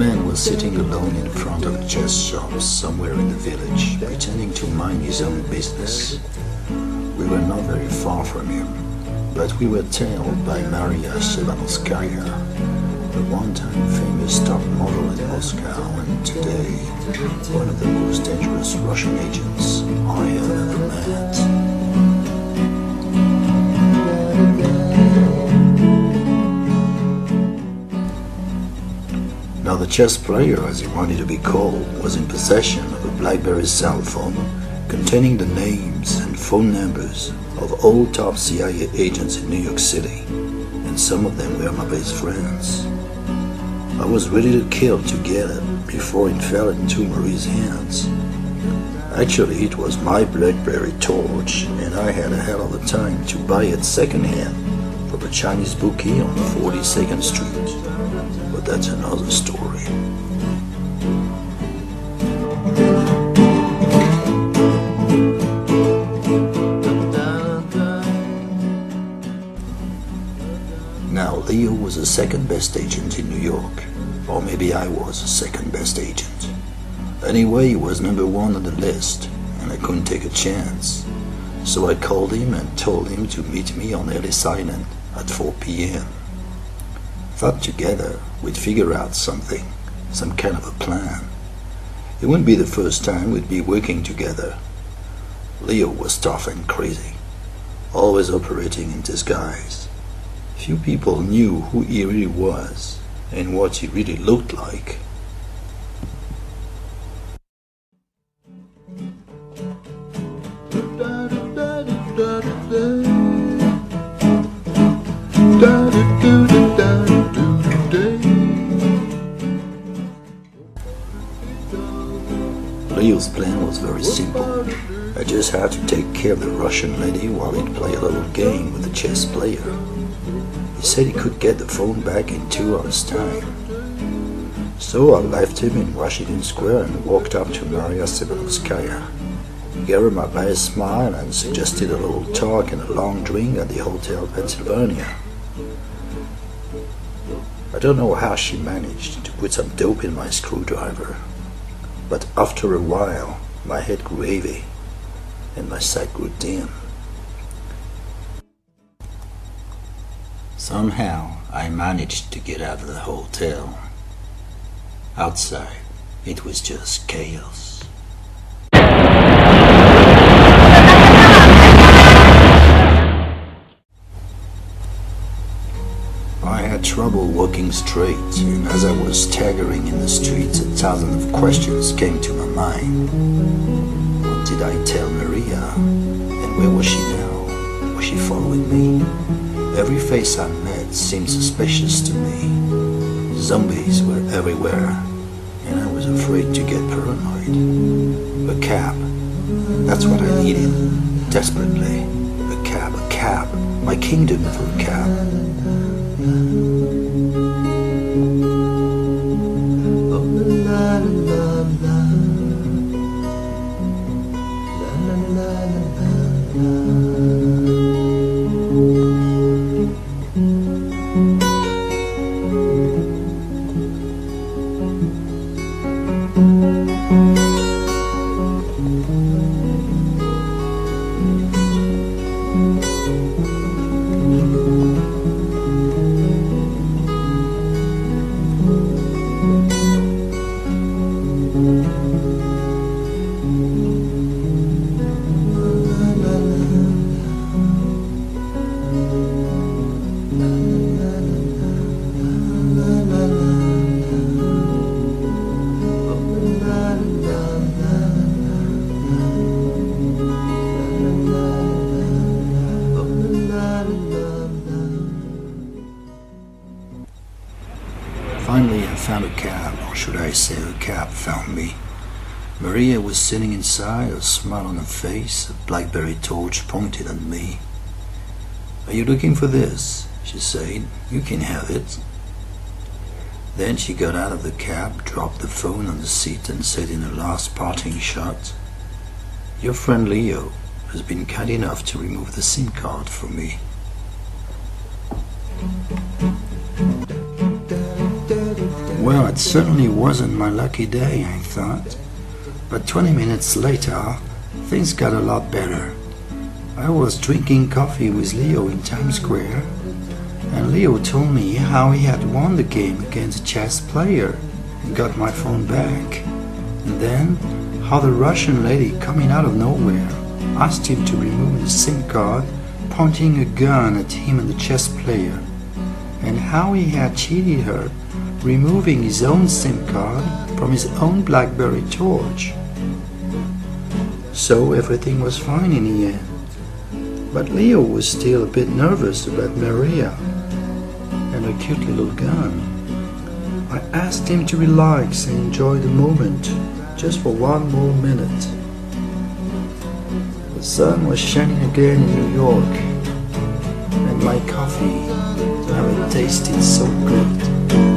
man was sitting alone in front of a chess shop somewhere in the village, pretending to mind his own business. We were not very far from him, but we were tailed by Maria Shchebanovskaya, the one-time famous top model in Moscow and today one of the most dangerous Russian agents I have ever met. Now the chess player, as he wanted to be called, was in possession of a BlackBerry cell phone containing the names and phone numbers of all top CIA agents in New York City, and some of them were my best friends. I was ready to kill to get it before it fell into Marie's hands. Actually, it was my BlackBerry torch, and I had a hell of a time to buy it secondhand from a Chinese bookie on 42nd Street. But that's another story. Now, Leo was the second best agent in New York, or maybe I was the second best agent. Anyway, he was number one on the list, and I couldn't take a chance. So I called him and told him to meet me on Ellis Island at 4 p.m. Thought together we'd figure out something, some kind of a plan. It wouldn't be the first time we'd be working together. Leo was tough and crazy, always operating in disguise. Few people knew who he really was and what he really looked like. Leo's plan was very simple. I just had to take care of the Russian lady while he'd play a little game with the chess player. He said he could get the phone back in 2 hours' time. So I left him in Washington Square and walked up to Maria Shchebanovskaya. Gave her my best smile and suggested a little talk and a long drink at the Hotel Pennsylvania. I don't know how she managed to put some dope in my screwdriver, but after a while my head grew heavy and my sight grew dim. Somehow I managed to get out of the hotel. Outside, it was just chaos. I had trouble walking straight, and as I was staggering in the streets, 1,000 questions came to my mind. What did I tell Maria? And where was she now? Was she following me? Every face I met seemed suspicious to me. Zombies were everywhere, and I was afraid to get paranoid. A cab. That's what I needed, desperately. A cab, a cab. My kingdom for a cab. Finally, I found a cab, or should I say a cab found me. Maria was sitting inside, a smile on her face, a BlackBerry torch pointed at me. "Are you looking for this?" she said. "You can have it." Then she got out of the cab, dropped the phone on the seat and said in a last parting shot, "Your friend Leo has been kind enough to remove the SIM card for me." Well, it certainly wasn't my lucky day, I thought. But 20 minutes later, things got a lot better. I was drinking coffee with Leo in Times Square, and Leo told me how he had won the game against a chess player and got my phone back. And then how the Russian lady coming out of nowhere asked him to remove the SIM card, pointing a gun at him and the chess player, and how he had cheated her, removing his own SIM card from his own BlackBerry torch. So everything was fine in the end. But Leo was still a bit nervous about Maria and her cute little gun. I asked him to relax and enjoy the moment, just for one more minute. The sun was shining again in New York, and my coffee never tasted so good.